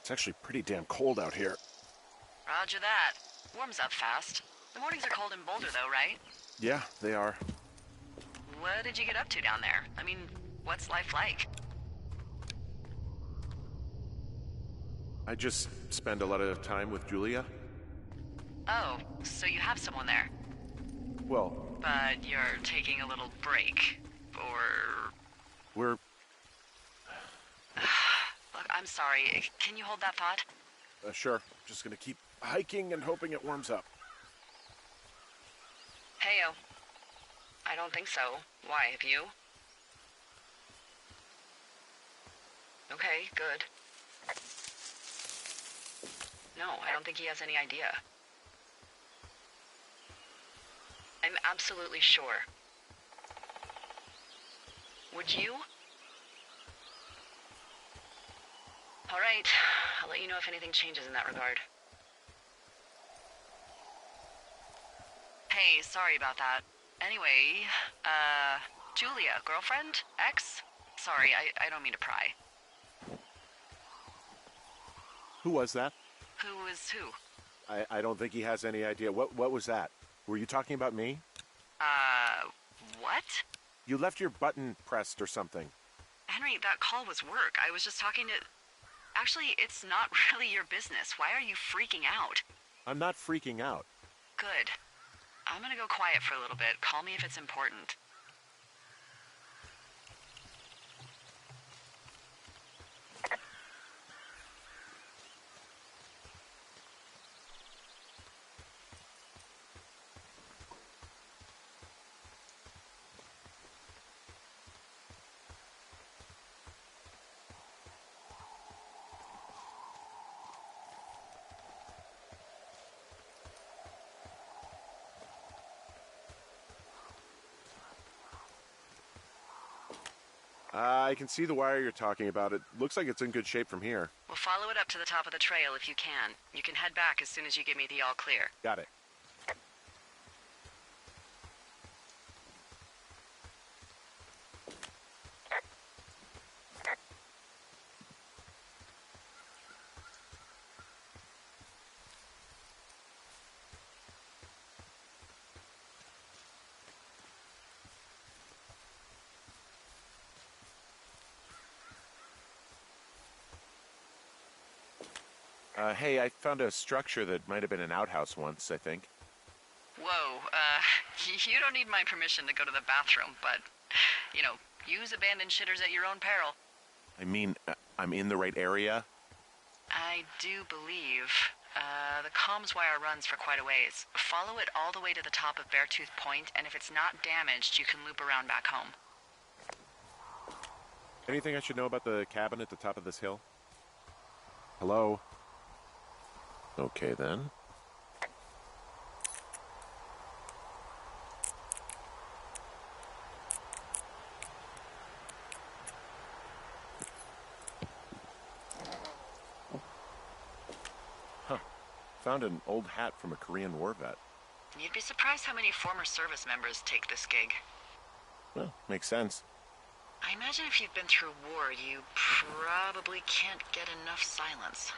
It's actually pretty damn cold out here. Roger that. Warms up fast. The mornings are cold in Boulder, though, right? Yeah, they are. What did you get up to down there? I mean, what's life like? I just spend a lot of time with Julia. Oh, so you have someone there. Well... But you're taking a little break. Or... We're... Look, I'm sorry. Can you hold that thought? Sure. Just gonna keep hiking and hoping it warms up. Heyo. I don't think so. Why, have you? Okay, good. No, I don't think he has any idea. I'm absolutely sure. Would you? All right. I'll let you know if anything changes in that regard. Hey, sorry about that. Anyway, Julia, girlfriend? Ex? Sorry, I don't mean to pry. Who was that? Who is who? I don't think he has any idea. What was that? Were you talking about me? What? You left your button pressed or something. Henry, that call was work. I was just talking to... Actually, it's not really your business. Why are you freaking out? I'm not freaking out. Good. I'm gonna go quiet for a little bit. Call me if it's important. I can see the wire you're talking about. It looks like it's in good shape from here. We'll follow it up to the top of the trail if you can. You can head back as soon as you give me the all clear. Got it. Hey, I found a structure that might have been an outhouse once, I think. Whoa, you don't need my permission to go to the bathroom, but, you know, use abandoned shitters at your own peril. I mean, I'm in the right area? I do believe. The comms wire runs for quite a ways. Follow it all the way to the top of Beartooth Point, and if it's not damaged, you can loop around back home. Anything I should know about the cabin at the top of this hill? Hello? Okay, then. Huh. Found an old hat from a Korean war vet. You'd be surprised how many former service members take this gig. Well, makes sense. I imagine if you've been through war, you probably can't get enough silence.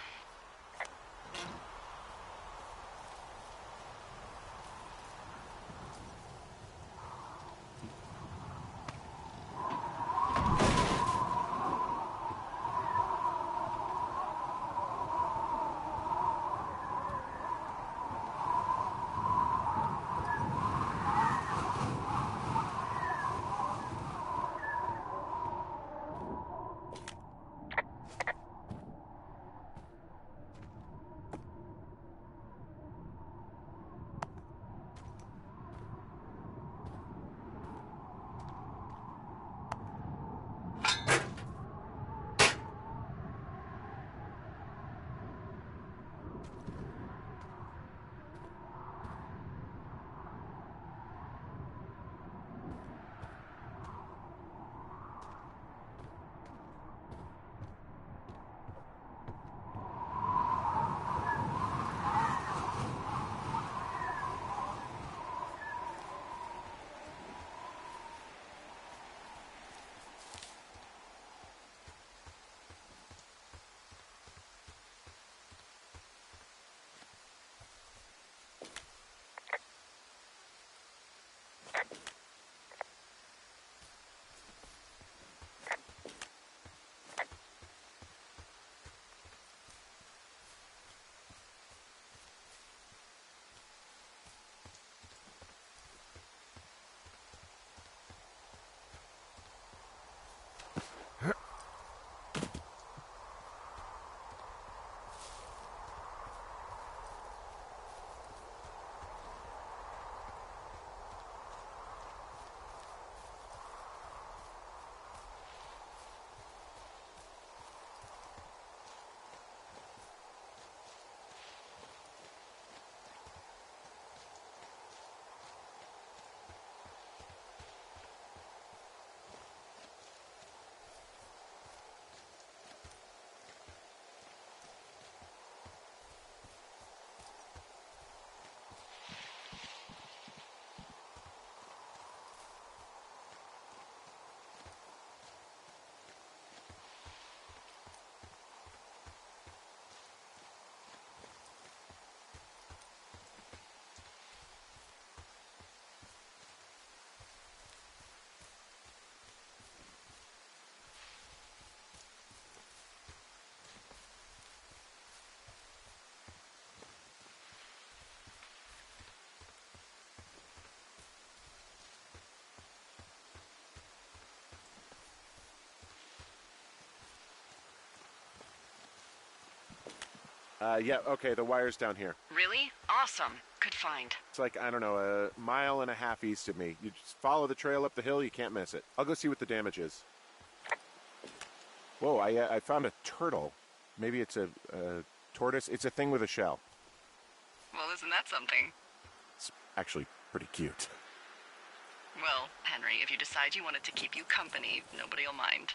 Yeah, okay, the wire's down here. Really? Awesome. Good find. It's like, I don't know, a mile and a half east of me. You just follow the trail up the hill, you can't miss it. I'll go see what the damage is. Whoa, I found a turtle. Maybe it's a tortoise. It's a thing with a shell. Well, isn't that something? It's actually pretty cute. Well, Henry, if you decide you want it to keep you company, nobody'll mind.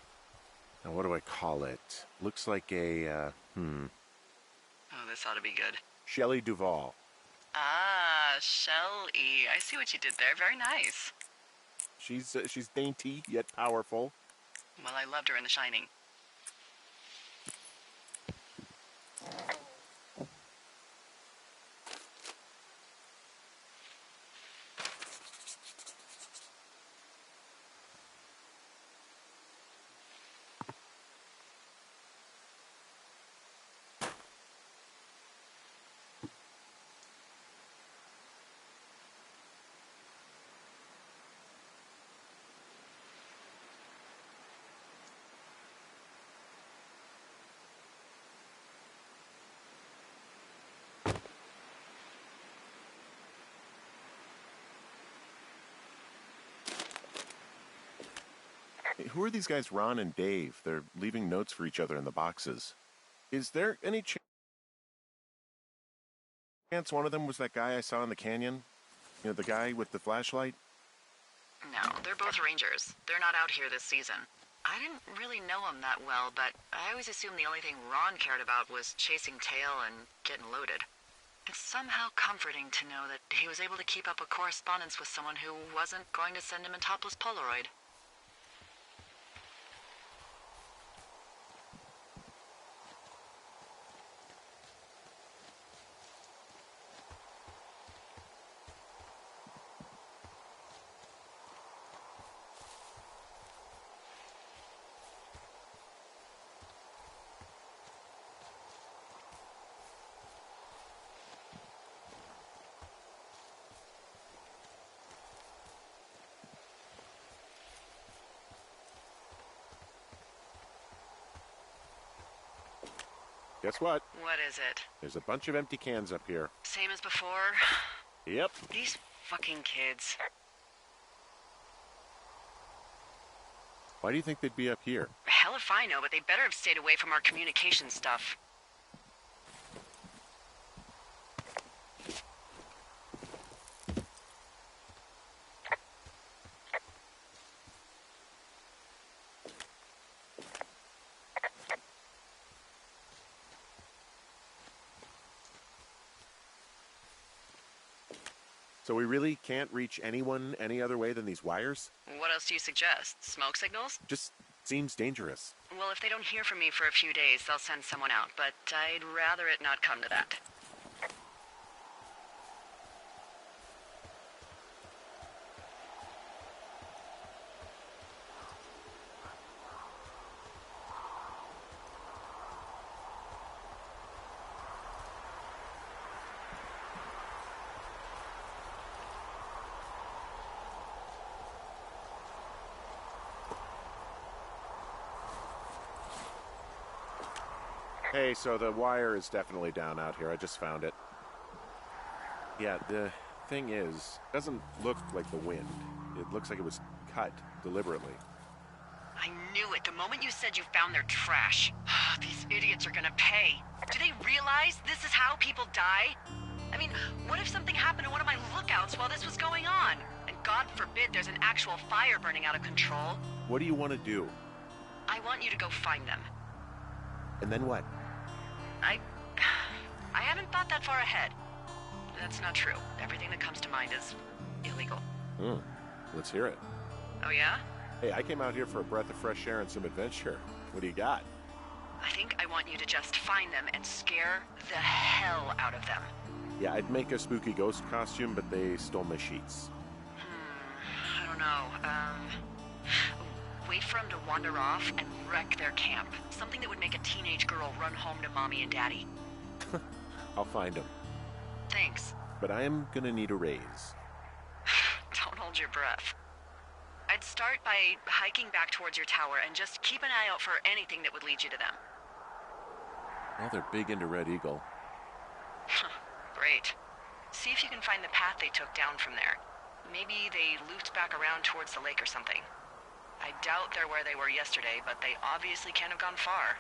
Now, what do I call it? Looks like a, Oh, this ought to be good. Shelley Duvall. Ah, Shelley. I see what you did there. Very nice. She's dainty, yet powerful. Well, I loved her in The Shining. Hey, who are these guys, Ron and Dave? They're leaving notes for each other in the boxes. Is there any chance one of them was that guy I saw in the canyon? You know, the guy with the flashlight? No, they're both rangers. They're not out here this season. I didn't really know him that well, but I always assumed the only thing Ron cared about was chasing tail and getting loaded. It's somehow comforting to know that he was able to keep up a correspondence with someone who wasn't going to send him a topless Polaroid. Guess what? What is it? There's a bunch of empty cans up here. Same as before? Yep. These fucking kids. Why do you think they'd be up here? Hell if I know, but they better have stayed away from our communication stuff. So we really can't reach anyone any other way than these wires? What else do you suggest? Smoke signals? Just seems dangerous. Well, if they don't hear from me for a few days, they'll send someone out, but I'd rather it not come to that. Hey, so the wire is definitely down out here. I just found it. Yeah, the thing is, it doesn't look like the wind. It looks like it was cut deliberately. I knew it the moment you said you found their trash. These idiots are gonna pay. Do they realize this is how people die? I mean, what if something happened to one of my lookouts while this was going on? And God forbid there's an actual fire burning out of control. What do you want to do? I want you to go find them. And then what? I haven't thought that far ahead. That's not true. Everything that comes to mind is illegal. Let's hear it. Oh yeah? Hey, I came out here for a breath of fresh air and some adventure. What do you got? I think I want you to just find them and scare the hell out of them. Yeah, I'd make a spooky ghost costume, but they stole my sheets. I don't know. Wait for them to wander off and wreck their camp. Something that would make a teenage girl run home to mommy and daddy. I'll find them. Thanks. But I am gonna need a raise. Don't hold your breath. I'd start by hiking back towards your tower and just keep an eye out for anything that would lead you to them. Well, they're big into Red Eagle. Great. See if you can find the path they took down from there. Maybe they looped back around towards the lake or something. I doubt they're where they were yesterday, but they obviously can't have gone far.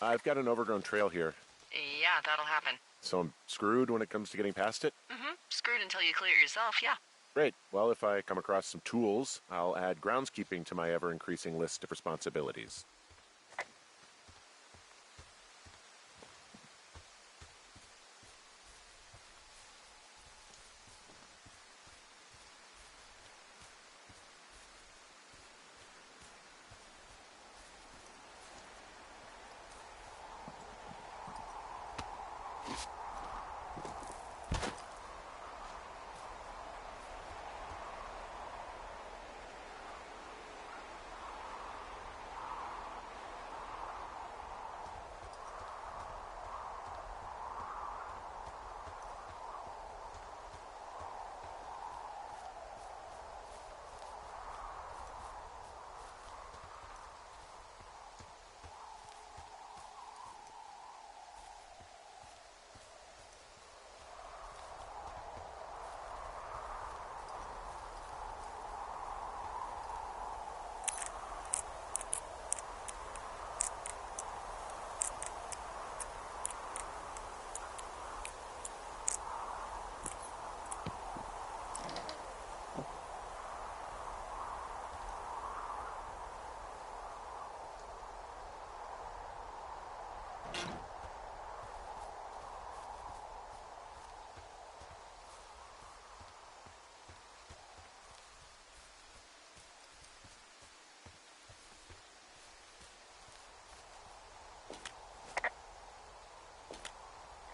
I've got an overgrown trail here, Yeah, that'll happen. so I'm screwed when it comes to getting past it? Screwed until you clear it yourself, yeah. Great. Well, if I come across some tools, I'll add groundskeeping to my ever-increasing list of responsibilities.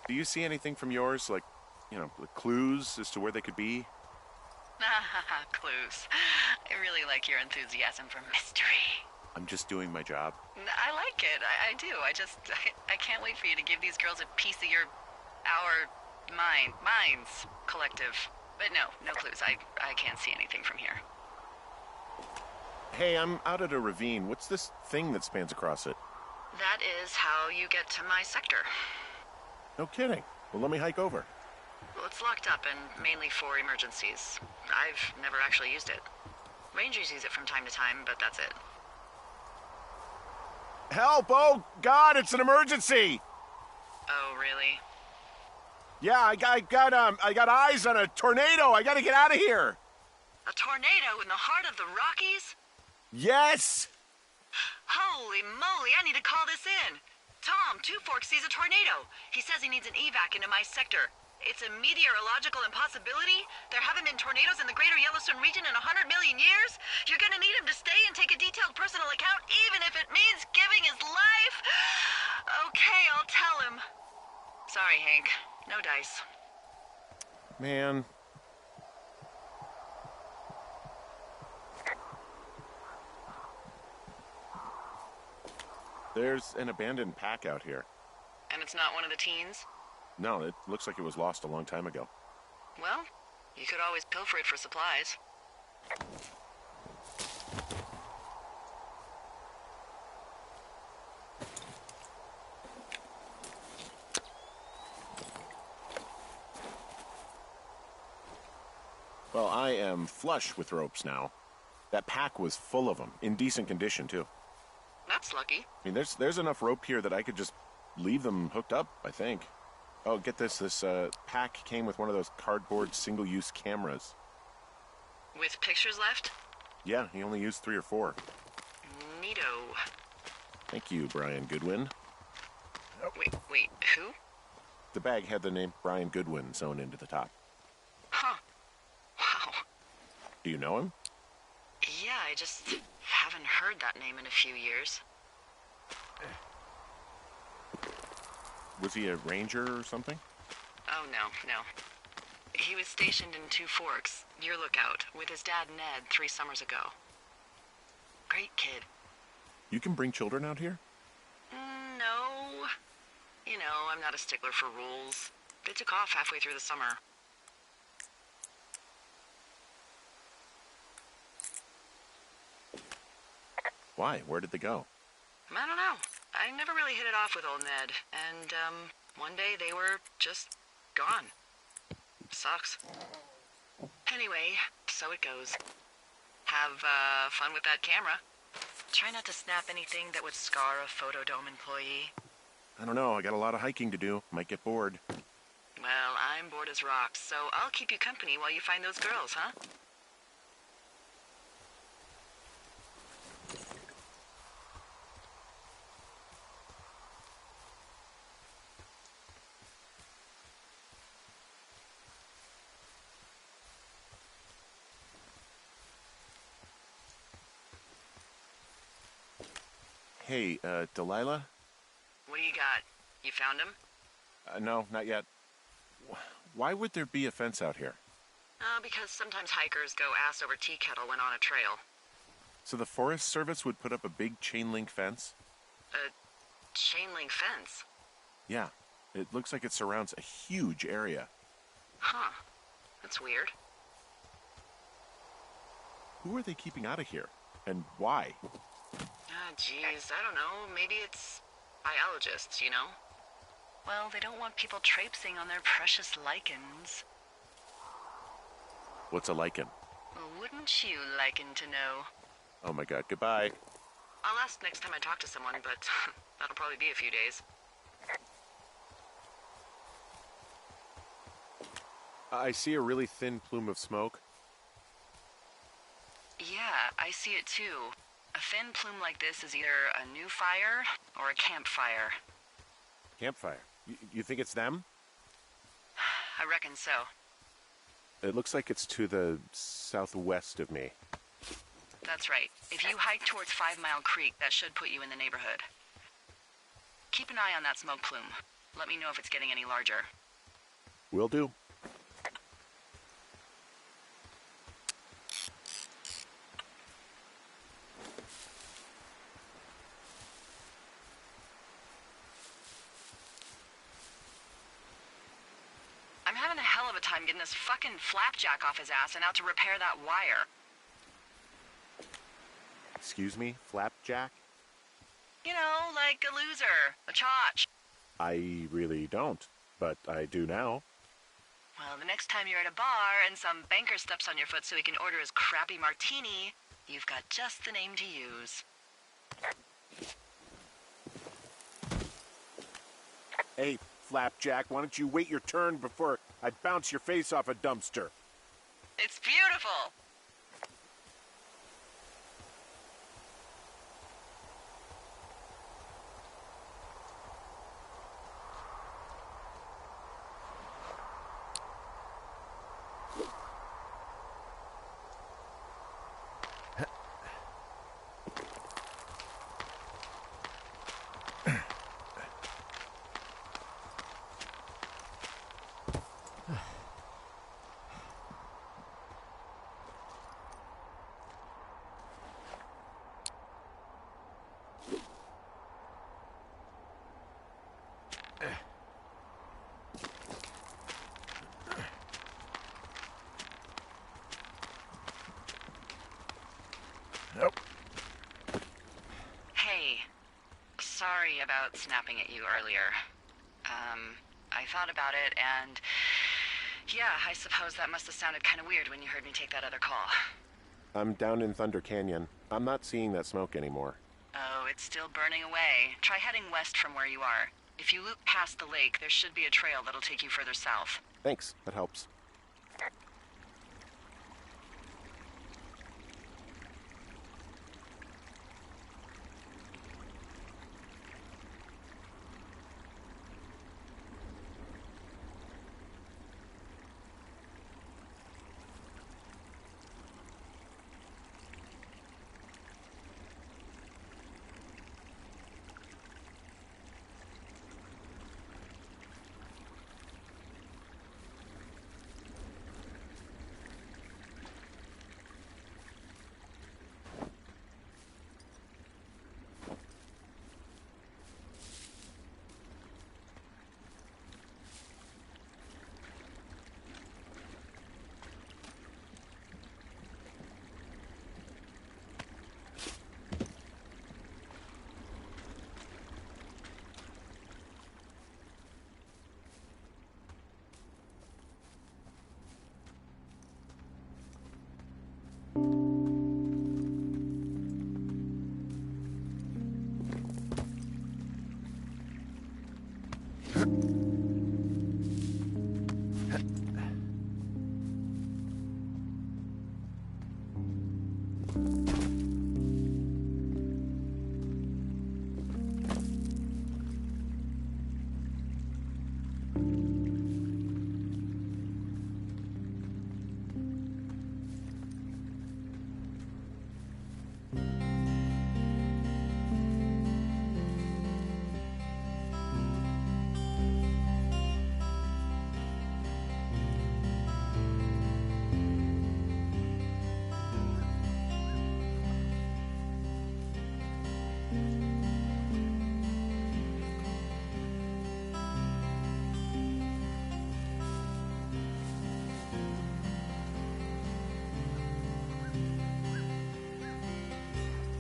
Do you see anything from yours, like, the clues as to where they could be? Clues. I really like your enthusiasm for mystery. I'm just doing my job. I like it. I do. I can't wait for you to give these girls a piece of our minds collective. But no clues. I can't see anything from here. Hey, I'm out at a ravine. What's this thing that spans across it? That is how you get to my sector. No kidding. Well, let me hike over. Well, it's locked up and mainly for emergencies. I've never actually used it. Rangers use it from time to time, but that's it. Help! Oh, God, it's an emergency! Oh, really? Yeah, I got eyes on a tornado. I gotta get out of here. A tornado in the heart of the Rockies? Yes! Holy moly, I need to call this in. Tom, Two Forks sees a tornado. He says he needs an evac into my sector. It's a meteorological impossibility. There haven't been tornadoes in the greater Yellowstone region in 100 million years. You're gonna need him to stay and take a detailed personal account, even if it means giving his life. Okay, I'll tell him. Sorry, Hank. No dice. Man. There's an abandoned pack out here. And it's not one of the teens? No, it looks like it was lost a long time ago. Well, You could always pilfer it for supplies. Well, I am flush with ropes now. That pack was full of them, in decent condition, too. That's lucky. I mean, there's enough rope here that I could just leave them hooked up, I think. Oh, get this. This pack came with one of those cardboard single-use cameras. With pictures left? Yeah, he only used 3 or 4. Neato. Thank you, Brian Goodwin. Wait, who? The bag had the name Brian Goodwin sewn into the top. Huh. Wow. Do you know him? Yeah, I just haven't heard that name in a few years. Was he a ranger or something? Oh, no. He was stationed in Two Forks, your lookout, with his dad Ned 3 summers ago. Great kid. You can bring children out here? No. You know, I'm not a stickler for rules. They took off halfway through the summer. Why? Where did they go? I don't know. I never really hit it off with old Ned, and, one day they were just gone. Sucks. Anyway, so it goes. Have, fun with that camera. Try not to snap anything that would scar a Photodome employee. I don't know. I got a lot of hiking to do. Might get bored. Well, I'm bored as rocks, so I'll keep you company while you find those girls, huh? Hey, Delilah? What do you got? You found him? No, not yet. Why would there be a fence out here? Because sometimes hikers go ass over tea kettle when on a trail. So the Forest Service would put up a big chain link fence? A chain link fence? Yeah. It looks like it surrounds a huge area. Huh. That's weird. Who are they keeping out of here? And why? Geez, I don't know. Maybe it's biologists, you know? Well, they don't want people traipsing on their precious lichens. What's a lichen? Wouldn't you liken to know? Oh my god, goodbye. I'll ask next time I talk to someone, but that'll probably be a few days. I see a really thin plume of smoke. Yeah, I see it too. A thin plume like this is either a new fire or a campfire. Campfire? You think it's them? I reckon so. It looks like it's to the southwest of me. That's right. If you hike towards 5 Mile Creek, that should put you in the neighborhood. Keep an eye on that smoke plume. Let me know if it's getting any larger. Will do. I'm having a hell of a time getting this fucking flapjack off his ass and out to repair that wire. Excuse me? Flapjack? You know, like a loser, a chotch. I really don't, but I do now. Well, the next time you're at a bar and some banker steps on your foot so he can order his crappy martini, you've got just the name to use. Hey, Flapjack, why don't you wait your turn before I bounce your face off a dumpster? It's beautiful! Nope. Hey, sorry about snapping at you earlier. I thought about it, and yeah, I suppose that must have sounded kind of weird when you heard me take that other call. I'm down in Thunder Canyon. I'm not seeing that smoke anymore. Oh, it's still burning away. Try heading west from where you are. If you loop past the lake, there should be a trail that'll take you further south. Thanks, that helps.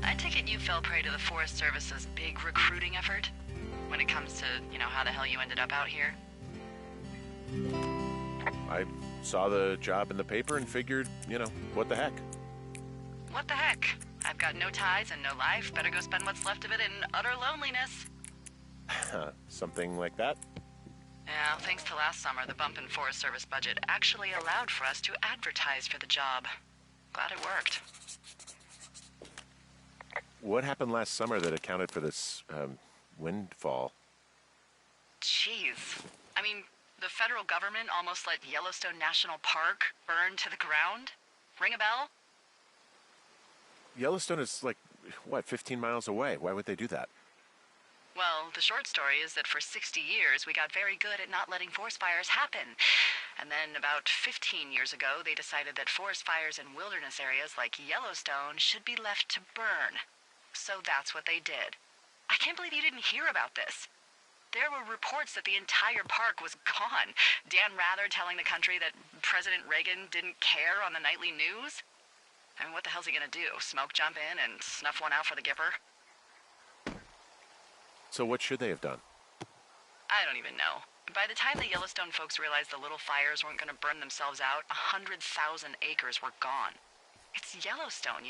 I take it you fell prey to the Forest Service's big recruiting effort? When it comes to, how the hell you ended up out here? I saw the job in the paper and figured, what the heck? What the heck? I've got no ties and no life. Better go spend what's left of it in utter loneliness. Something like that? Yeah, thanks to last summer, the bump in Forest Service budget actually allowed for us to advertise for the job. Glad it worked. What happened last summer that accounted for this, windfall? Jeez. I mean, the federal government almost let Yellowstone National Park burn to the ground? Ring a bell? Yellowstone is 15 miles away. Why would they do that? Well, the short story is that for 60 years, we got very good at not letting forest fires happen. And then about 15 years ago, they decided that forest fires in wilderness areas like Yellowstone should be left to burn. So that's what they did. I can't believe you didn't hear about this. There were reports that the entire park was gone. Dan Rather telling the country that President Reagan didn't care on the nightly news. I mean, what the hell's he gonna do? Smoke jump in and snuff one out for the Gipper? So what should they have done? I don't even know. By the time the Yellowstone folks realized the little fires weren't gonna burn themselves out, 100,000 acres were gone. It's Yellowstone,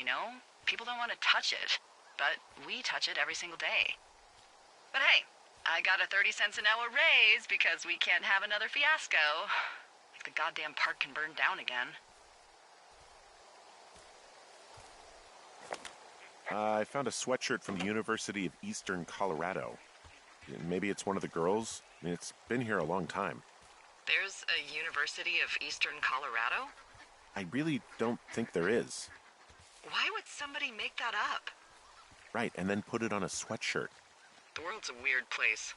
People don't want to touch it. But we touch it every single day. But hey, I got a 30 cents an hour raise because we can't have another fiasco. Like the goddamn park can burn down again. I found a sweatshirt from the University of Eastern Colorado. Maybe it's one of the girls? I mean, it's been here a long time. There's a University of Eastern Colorado? I really don't think there is. Why would somebody make that up? Right, and then put it on a sweatshirt. The world's a weird place.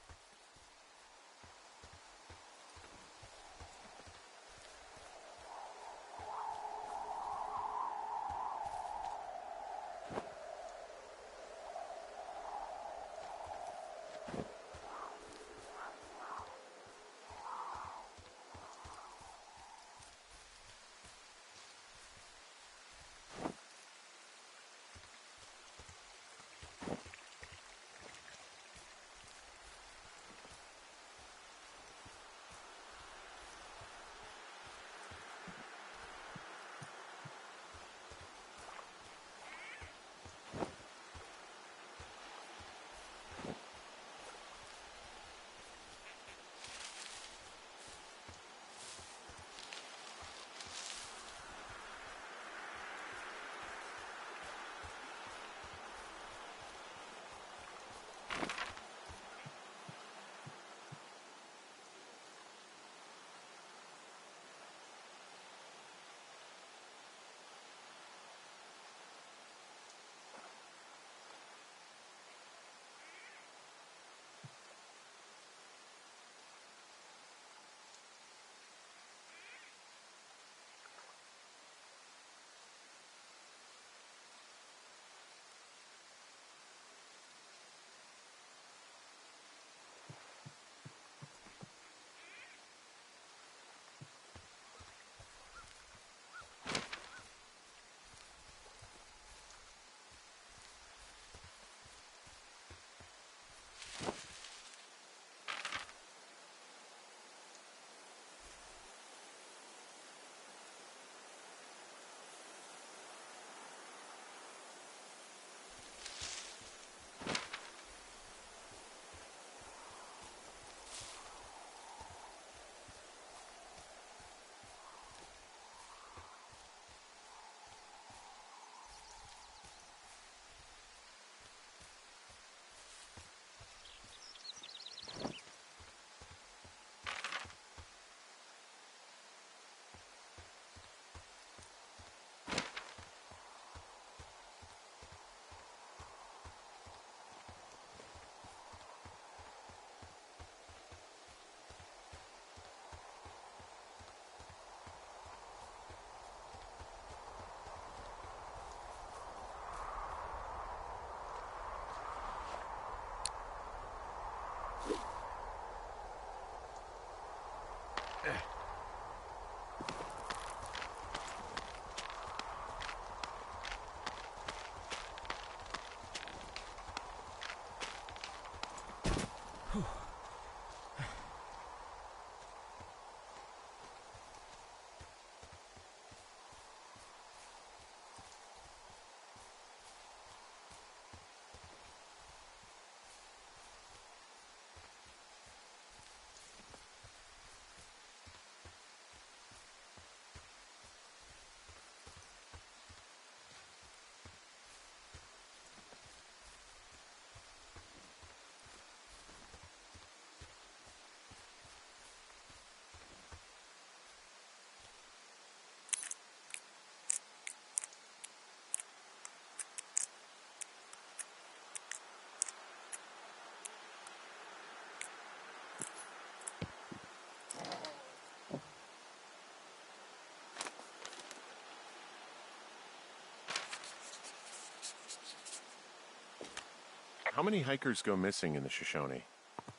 How many hikers go missing in the Shoshone?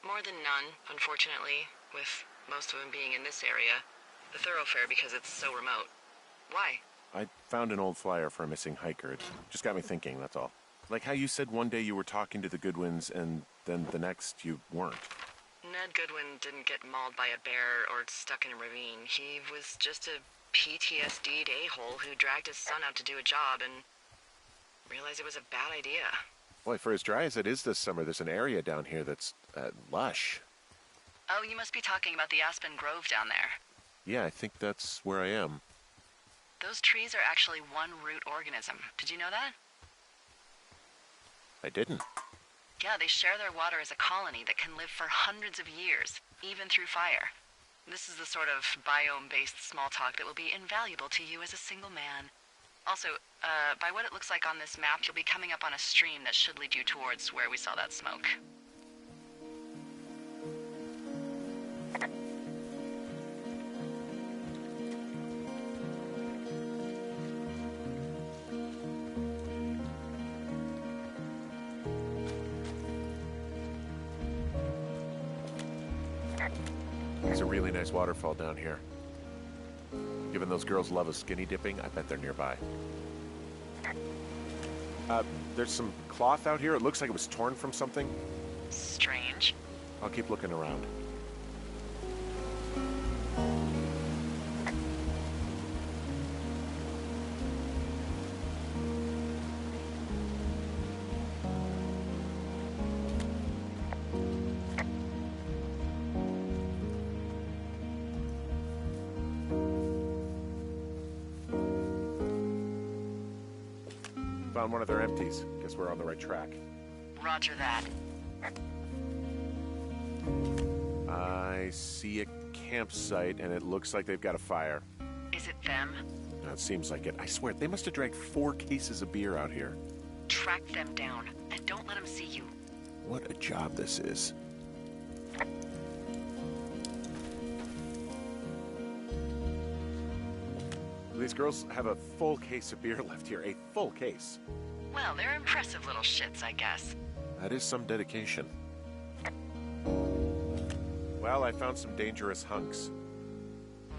More than none, unfortunately, with most of them being in this area. The thoroughfare because it's so remote. Why? I found an old flyer for a missing hiker. It just got me thinking, that's all. Like how you said one day you were talking to the Goodwins and then the next you weren't. Ned Goodwin didn't get mauled by a bear or stuck in a ravine. He was just a PTSD'd a-hole who dragged his son out to do a job and realized it was a bad idea. Boy, for as dry as it is this summer, there's an area down here that's lush. Oh, you must be talking about the Aspen Grove down there. Yeah, I think that's where I am. Those trees are actually one root organism. Did you know that? I didn't. Yeah, they share their water as a colony that can live for hundreds of years, even through fire. This is the sort of biome-based small talk that will be invaluable to you as a single man. Also, by what it looks like on this map, you'll be coming up on a stream that should lead you towards where we saw that smoke. There's a really nice waterfall down here. Given those girls love a skinny dipping, I bet they're nearby. There's some cloth out here. It looks like it was torn from something. Strange. I'll keep looking around. Found one of their empties. Guess we're on the right track. Roger that. I see a campsite, and it looks like they've got a fire. Is it them? It seems like it. I swear, they must have dragged 4 cases of beer out here. Track them down, and don't let them see you. What a job this is. These girls have a full case of beer left here. A full case. Well, they're impressive little shits, I guess. That is some dedication. Well, I found some dangerous hunks.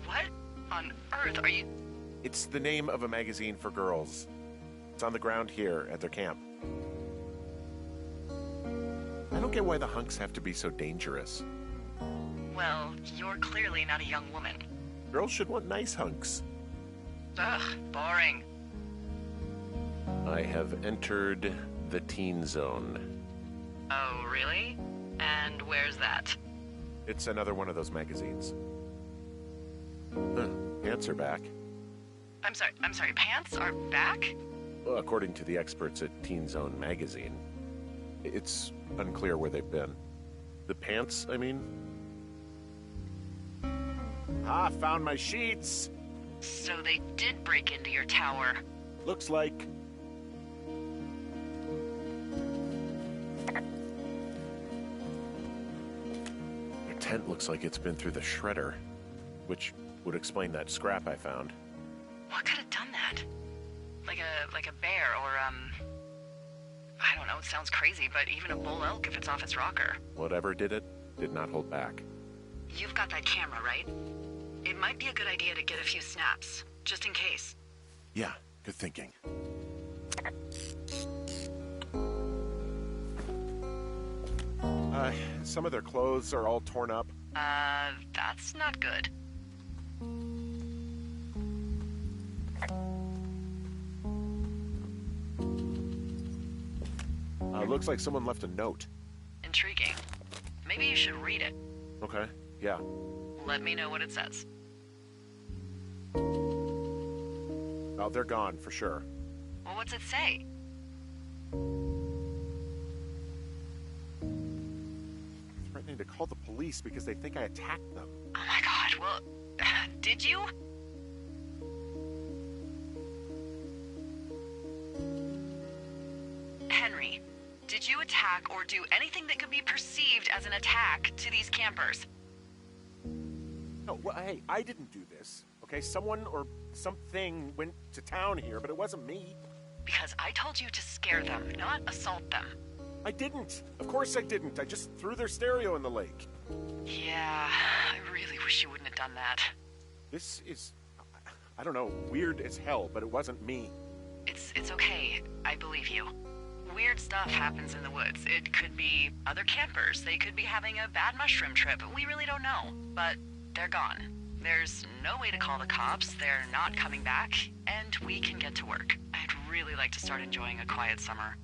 What on earth are you... It's the name of a magazine for girls. It's on the ground here at their camp. I don't get why the hunks have to be so dangerous. Well, you're clearly not a young woman. Girls should want nice hunks. Ugh, boring. I have entered the teen zone. Oh, really? And where's that? It's another one of those magazines. Huh, pants are back. I'm sorry, pants are back? Well, according to the experts at Teen Zone magazine. It's unclear where they've been. The pants, I mean? Ah, found my sheets! So they did break into your tower. Looks like. Their tent looks like it's been through the shredder, which would explain that scrap I found. What could have done that? Like a bear or, I don't know, it sounds crazy, but even a bull elk if it's off its rocker. Whatever did it, did not hold back. You've got that camera, right? It might be a good idea to get a few snaps, just in case. Yeah, good thinking. Some of their clothes are all torn up. That's not good. Looks like someone left a note. Intriguing. Maybe you should read it. Okay, yeah. Let me know what it says. Oh, they're gone, for sure. Well, what's it say? Threatening to call the police because they think I attacked them. Oh my god, well, did you? Henry, did you attack or do anything that could be perceived as an attack to these campers? No, well, hey, I didn't do this. Okay, someone or something went to town here, but it wasn't me. Because I told you to scare them, not assault them. I didn't. Of course I didn't. I just threw their stereo in the lake. Yeah, I really wish you wouldn't have done that. This is, I don't know, weird as hell, but it wasn't me. It's okay. I believe you. Weird stuff happens in the woods. It could be other campers. They could be having a bad mushroom trip. We really don't know. But they're gone. There's no way to call the cops. They're not coming back. And we can get to work. I'd really like to start enjoying a quiet summer.